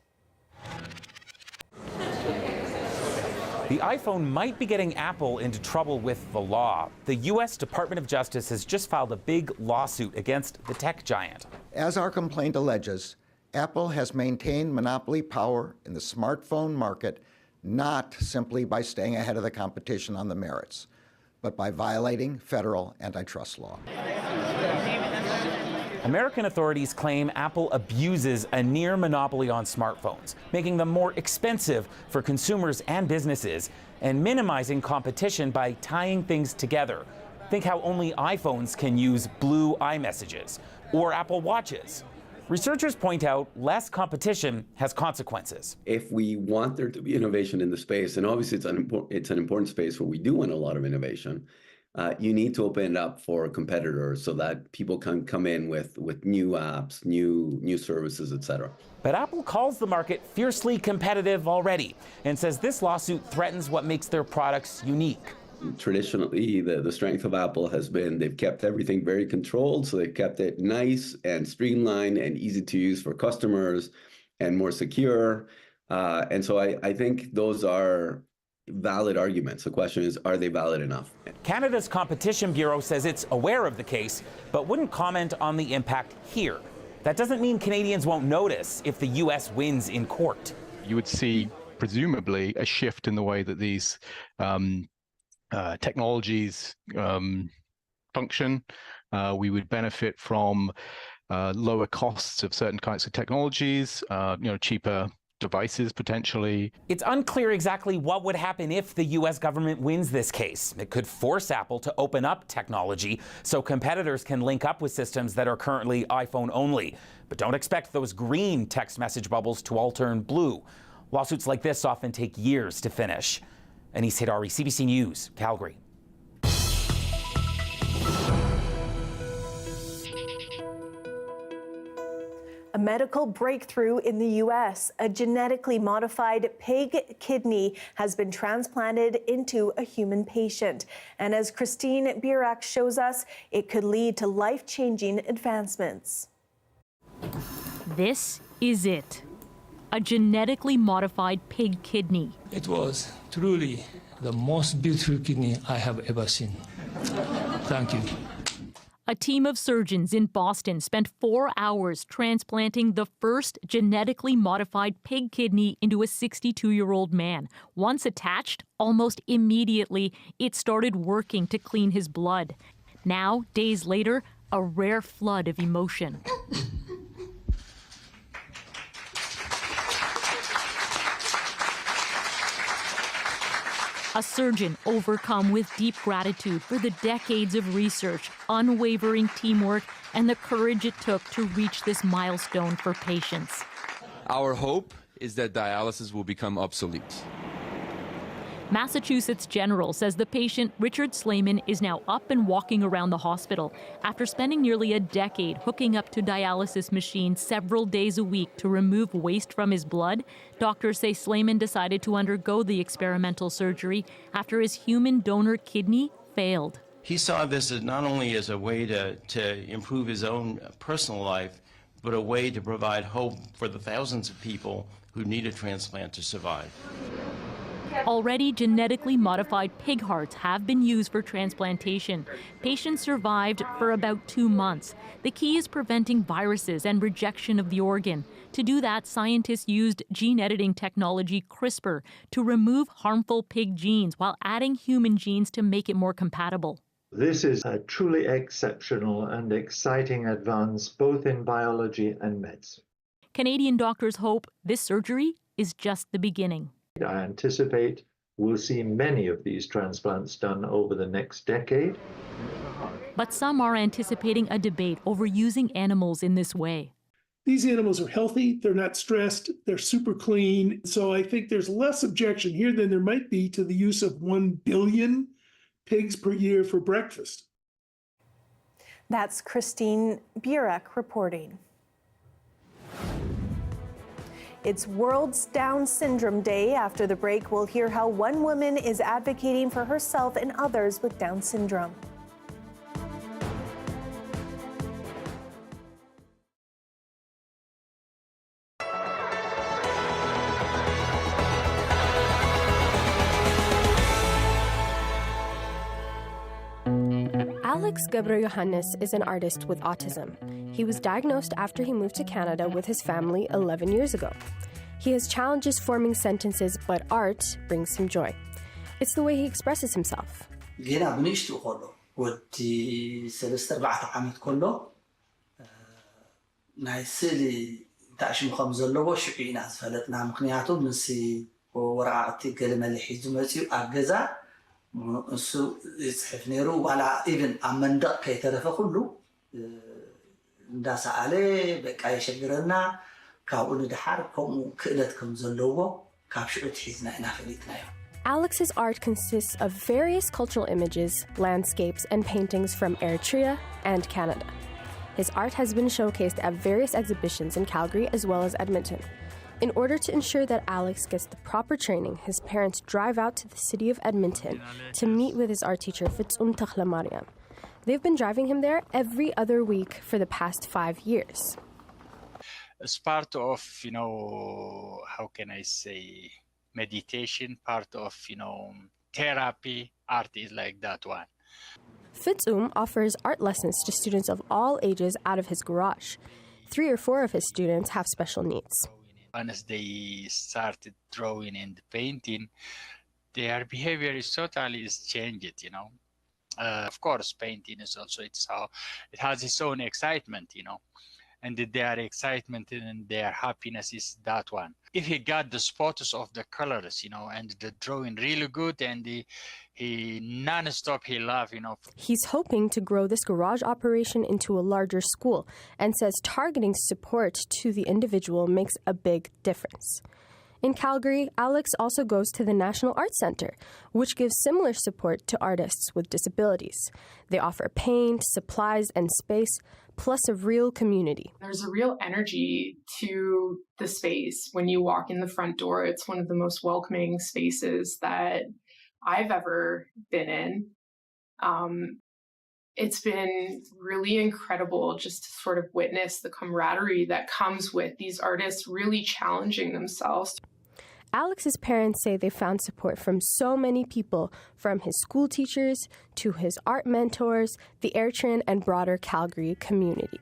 The iPhone might be getting Apple into trouble with the law. The U.S. Department of Justice has just filed a big lawsuit against the tech giant. As our complaint alleges, Apple has maintained monopoly power in the smartphone market not simply by staying ahead of the competition on the merits, but by violating federal antitrust law. American authorities claim Apple abuses a near monopoly on smartphones, making them more expensive for consumers and businesses, and minimizing competition by tying things together. Think how only iPhones can use Blue iMessages or Apple Watches. Researchers point out less competition has consequences. If we want there to be innovation in the space, and obviously it's an important space where we do want a lot of innovation, you need to open it up for competitors so that people can come in with new apps, new services, etc. But Apple calls the market fiercely competitive already and says this lawsuit threatens what makes their products unique. Traditionally, the strength of Apple has been they've kept everything very controlled, so they've kept it nice and streamlined and easy to use for customers and more secure. And so I think those are valid arguments. The question is, are they valid enough? Canada's Competition Bureau says it's aware of the case, but wouldn't comment on the impact here. That doesn't mean Canadians won't notice if the U.S. wins in court. You would see, presumably, a shift in the way that these technologies function. We would benefit from lower costs of certain kinds of technologies, cheaper devices potentially. It's unclear exactly what would happen if the U.S. government wins this case. It could force Apple to open up technology so competitors can link up with systems that are currently iPhone only. But don't expect those green text message bubbles to all turn blue. Lawsuits like this often take years to finish. Anis Haydari, CBC News, Calgary. A medical breakthrough in the U.S. A genetically modified pig kidney has been transplanted into a human patient. And as Christine Birak shows us, it could lead to life-changing advancements. This is it. A genetically modified pig kidney. It was truly the most beautiful kidney I have ever seen. Thank you. A A team of surgeons in Boston spent 4 hours transplanting the first genetically modified pig kidney into a 62-year-old man. Once attached, almost immediately, it started working to clean his blood. Now, days later, a rare flood of emotion. A surgeon overcome with deep gratitude for the decades of research, unwavering teamwork, and the courage it took to reach this milestone for patients. Our hope is that dialysis will become obsolete. Massachusetts General says the patient, Richard Slayman, is now up and walking around the hospital after spending nearly a decade hooking up to dialysis machines several days a week to remove waste from his blood. Doctors say Slayman decided to undergo the experimental surgery after his human donor kidney failed. He saw this as not only as a way to improve his own personal life, but a way to provide hope for the thousands of people who need a transplant to survive. Already, genetically modified pig hearts have been used for transplantation. Patients survived for about 2 months. The key is preventing viruses and rejection of the organ. To do that, scientists used gene editing technology CRISPR to remove harmful pig genes while adding human genes to make it more compatible. This is a truly exceptional and exciting advance both in biology and medicine. Canadian doctors hope this surgery is just the beginning. I anticipate we'll see many of these transplants done over the next decade. But some are anticipating a debate over using animals in this way. These animals are healthy, they're not stressed, they're super clean. So I think there's less objection here than there might be to the use of 1 billion pigs per year for breakfast. That's Christine Burek reporting. It's World Down Syndrome Day. After the break, we'll hear how one woman is advocating for herself and others with Down syndrome. Alex Gebreyohannes is an artist with autism. He was diagnosed after he moved to Canada with his family 11 years ago. He has challenges forming sentences, but art brings him joy. It's the way he expresses himself. እሱ ይጽሕፍ ነይሩ ዋላ ኢቭን ኣብ መንደቕ ከይተረፈ ኩሉ እንዳሰኣለ በቃ የሸግረና ካብኡ ንድሓር ከምኡ ክእለት ከም ዘለዎ ካብ ሽዑ ትሒዝና ኢና ፈሊጥናዮ። Alex's art consists of various cultural images, landscapes, and paintings from Eritrea and Canada. His art has been showcased at various exhibitions in Calgary as well as Edmonton. In order to ensure that Alex gets the proper training, his parents drive out to the city of Edmonton to meet with his art teacher, Fitzum Takhlamariam. They've been driving him there every other week for the past 5 years. As part of, how can I say, meditation, part of, therapy, art is like that one. Fitzum offers art lessons to students of all ages out of his garage. 3 or 4 of his students have special needs. Once they started drawing and painting, their behavior is totally changed, Of course, painting is also, it has its own excitement, and their excitement and their happiness is that one. If he got the spots of the colors, and the drawing really good, and he non-stop, he laugh, He's hoping to grow this garage operation into a larger school and says targeting support to the individual makes a big difference. In Calgary, Alex also goes to the National Arts Centre, which gives similar support to artists with disabilities. They offer paint, supplies, and space, plus a real community. There's a real energy to the space when you walk in the front door. It's one of the most welcoming spaces that I've ever been in. It's been really incredible just to sort of witness the camaraderie that comes with these artists really challenging themselves. Alex's parents say they found support from so many people, from his school teachers to his art mentors, the Eritrean and broader Calgary community.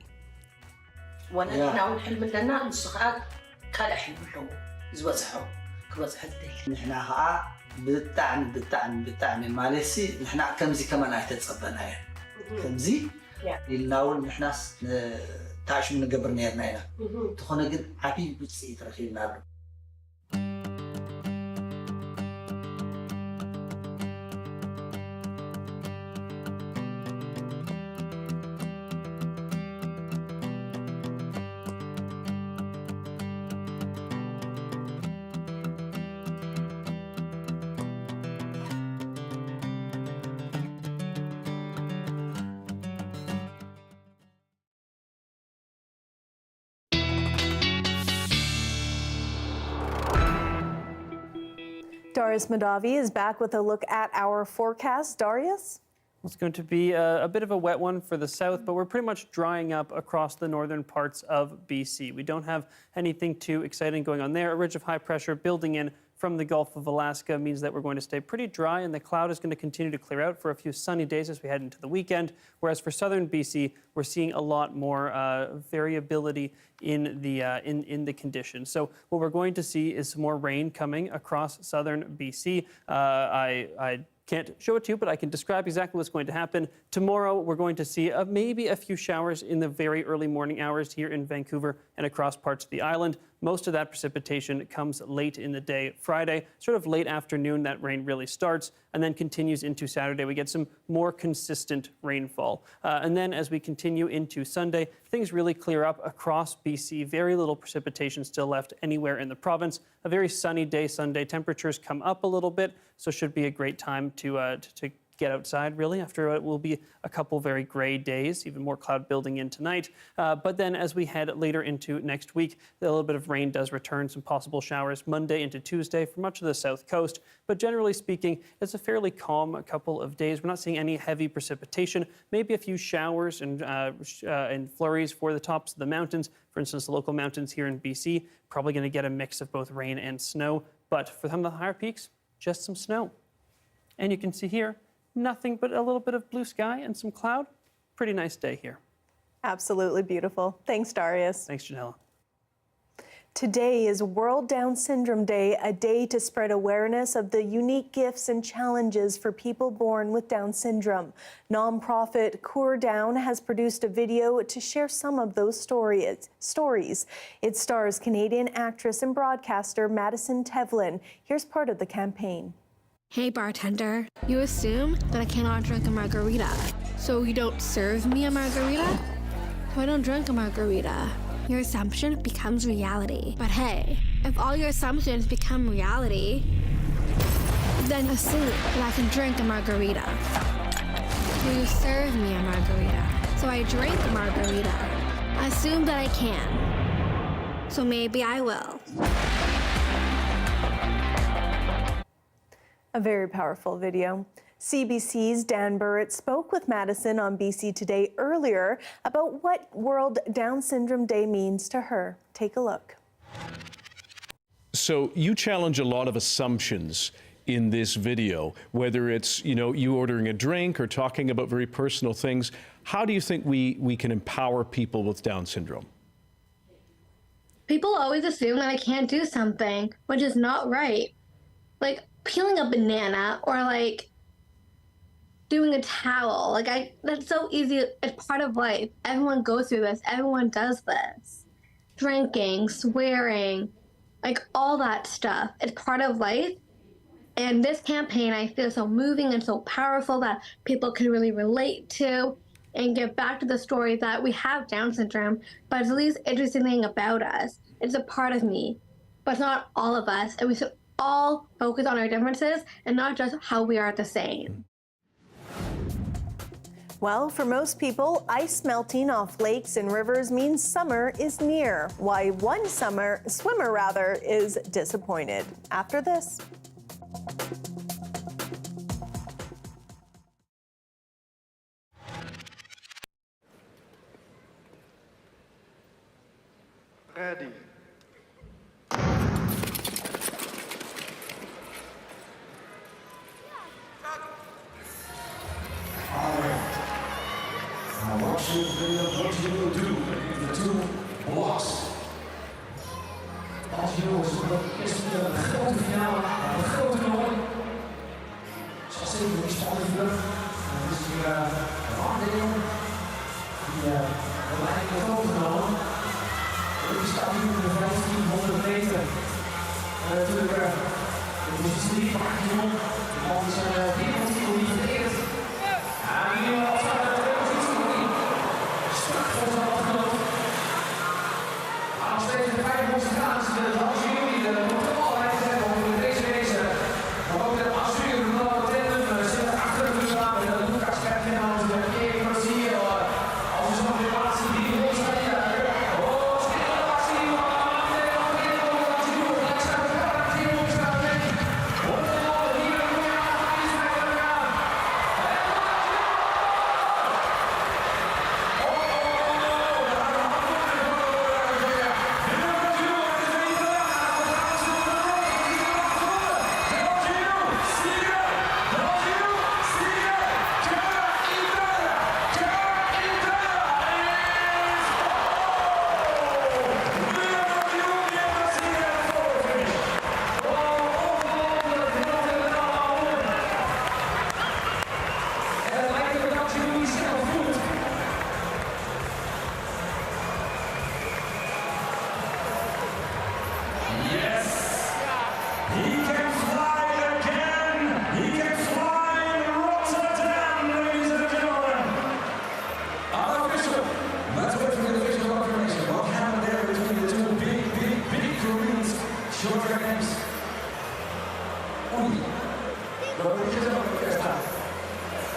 Darius Madavi is back with a look at our forecast. Darius? It's going to be a bit of a wet one for the south, but we're pretty much drying up across the northern parts of BC. We don't have anything too exciting going on there. A ridge of high pressure building in from the Gulf of Alaska means that we're going to stay pretty dry, and the cloud is going to continue to clear out for a few sunny days as we head into the weekend. Whereas for southern BC, we're seeing a lot more variability in the conditions. So what we're going to see is some more rain coming across southern BC. I can't show it to you, but I can describe exactly what's going to happen. Tomorrow, we're going to see maybe a few showers in the very early morning hours here in Vancouver and across parts of the island. Most of that precipitation comes late in the day. Friday, sort of late afternoon, that rain really starts and then continues into Saturday. We get some more consistent rainfall. And then as we continue into Sunday, things really clear up across BC. Very little precipitation still left anywhere in the province. A very sunny day Sunday. Temperatures come up a little bit, so should be a great time to get outside, really, after it will be a couple very gray days, even more cloud building in tonight. But then as we head later into next week, a little bit of rain does return, some possible showers Monday into Tuesday for much of the south coast. But generally speaking, it's a fairly calm couple of days. We're not seeing any heavy precipitation, maybe a few showers and flurries for the tops of the mountains. For instance, the local mountains here in BC, probably going to get a mix of both rain and snow. But for some of the higher peaks, just some snow. And you can see here, nothing but a little bit of blue sky and some cloud. Pretty nice day here. Absolutely beautiful. Thanks, Darius. Thanks, Janella. Today is World Down Syndrome Day, a day to spread awareness of the unique gifts and challenges for people born with Down syndrome. Nonprofit Cure Down has produced a video to share some of those stories. It stars Canadian actress and broadcaster Madison Tevlin. Here's part of the campaign. Hey bartender, you assume that I cannot drink a margarita, so you don't serve me a margarita? So I don't drink a margarita. Your assumption becomes reality. But hey, if all your assumptions become reality, then assume that I can drink a margarita. So you serve me a margarita, so I drink a margarita. Assume that I can, so maybe I will. A very powerful video. CBC's Dan Burrett spoke with Madison on BC Today earlier about what World Down Syndrome Day means to her. Take a look. So you challenge a lot of assumptions in this video, whether it's, you ordering a drink or talking about very personal things. How do you think we can empower people with Down syndrome? People always assume that I can't do something, which is not right. Like peeling a banana or like doing a towel. That's so easy. It's part of life. Everyone goes through this. Everyone does this. Drinking, swearing, all that stuff. It's part of life. And this campaign, I feel so moving and so powerful that people can really relate to and get back to the story that we have Down syndrome, but it's the least interesting thing about us. It's a part of me, but it's not all of us. And we should all focus on our differences and not just how we are the same. Well, for most people, ice melting off lakes and rivers means summer is near. Why one swimmer is disappointed. After this. Ready. what you will do in the 2 blocks. Als je jongens, dat is een grote finale, een grote toernooi. Het zal zeker niet spannend vlug. Het is hier een afdeling die de leiding heeft overgenomen. Die staat nu in de 1500 meter. Natuurlijk de positie 3 maakt die om. De man is een wereldtitel niet verdedigd. En nu als hij de positie 3 strak voor zijn afgenomen. Als deze de 500 gaan, als jullie de controle hebben over deze race, dan ook de assuur van het tandem zit achter de slaan met de Lucas Kevin aan de Kevin als we zo de laatste 3 ronden zijn.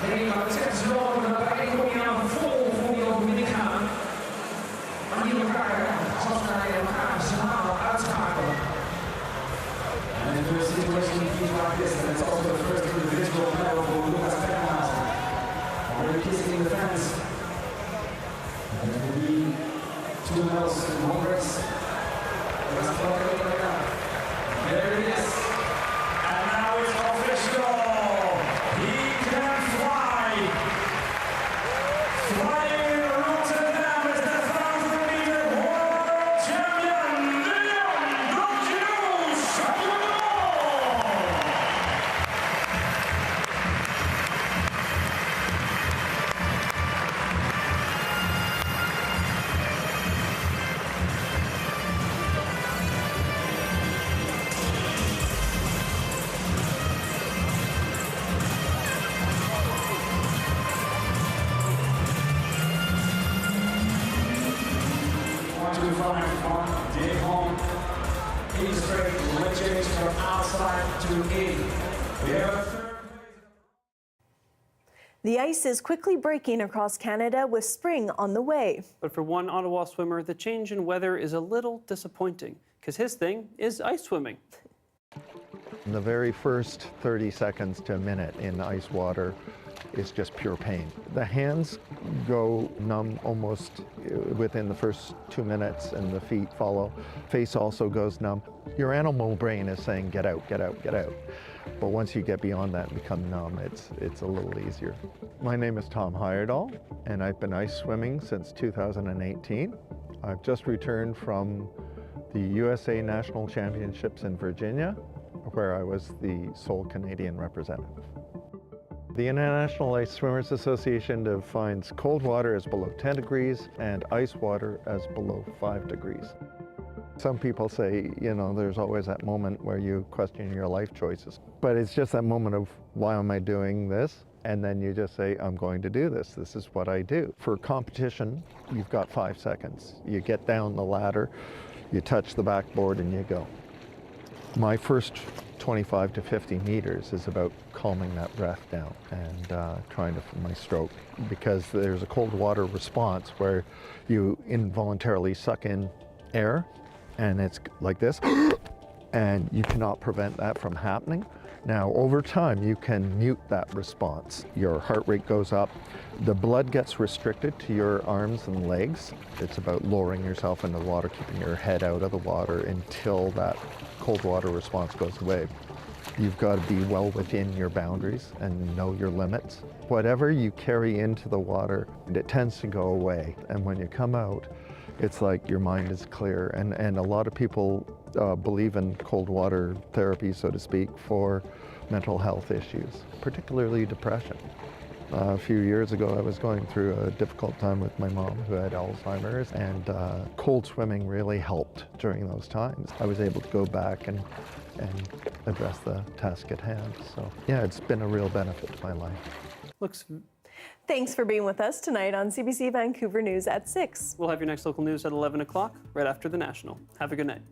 Nee, maar het zegt ze wel dat wij kom je aan vol voor die overwinning gaan. Maar die elkaar, zoals wij elkaar samen uitschakelen. And in the situation like this, and it's also the first individual medal for Lucas Fernandez. Already kissing the fans. And it will be 2 medals in one race. There it is. And now it's official. He can fly. Flying Rotterdam is the 1,000-meter world champion, Leon Goldjuice. The ice is quickly breaking across Canada with spring on the way. But for one Ottawa swimmer, the change in weather is a little disappointing because his thing is ice swimming. The very first 30 seconds to a minute in ice water is just pure pain. The hands go numb almost within the first 2 minutes and the feet follow. Face also goes numb. Your animal brain is saying, get out, get out, get out. But once you get beyond that and become numb, it's a little easier. My name is Tom Heyerdahl, and I've been ice swimming since 2018. I've just returned from the USA National Championships in Virginia, where I was the sole Canadian representative. The International Ice Swimmers Association defines cold water as below 10 degrees and ice water as below 5 degrees. Some people say, you know, there's always that moment where you question your life choices. But it's just that moment of, why am I doing this? And then you just say, I'm going to do this. This is what I do. For competition, you've got 5 seconds. You get down the ladder, you touch the backboard, and you go. My first 25 to 50 meters is about calming that breath down and trying to my stroke, because there's a cold water response where you involuntarily suck in air, and it's like this, and you cannot prevent that from happening. Now, over time, you can mute that response. Your heart rate goes up, the blood gets restricted to your arms and legs. It's about lowering yourself into the water, keeping your head out of the water until that cold water response goes away. You've got to be well within your boundaries and know your limits. Whatever you carry into the water, it tends to go away. And when you come out, it's like your mind is clear. And a lot of people believe in cold water therapy, so to speak, for mental health issues, particularly depression. A few years ago, I was going through a difficult time with my mom who had Alzheimer's, and cold swimming really helped during those times. I was able to go back and address the task at hand. So yeah, it's been a real benefit to my life. Thanks for being with us tonight on CBC Vancouver News at 6. We'll have your next local news at 11 o'clock, right after the National. Have a good night.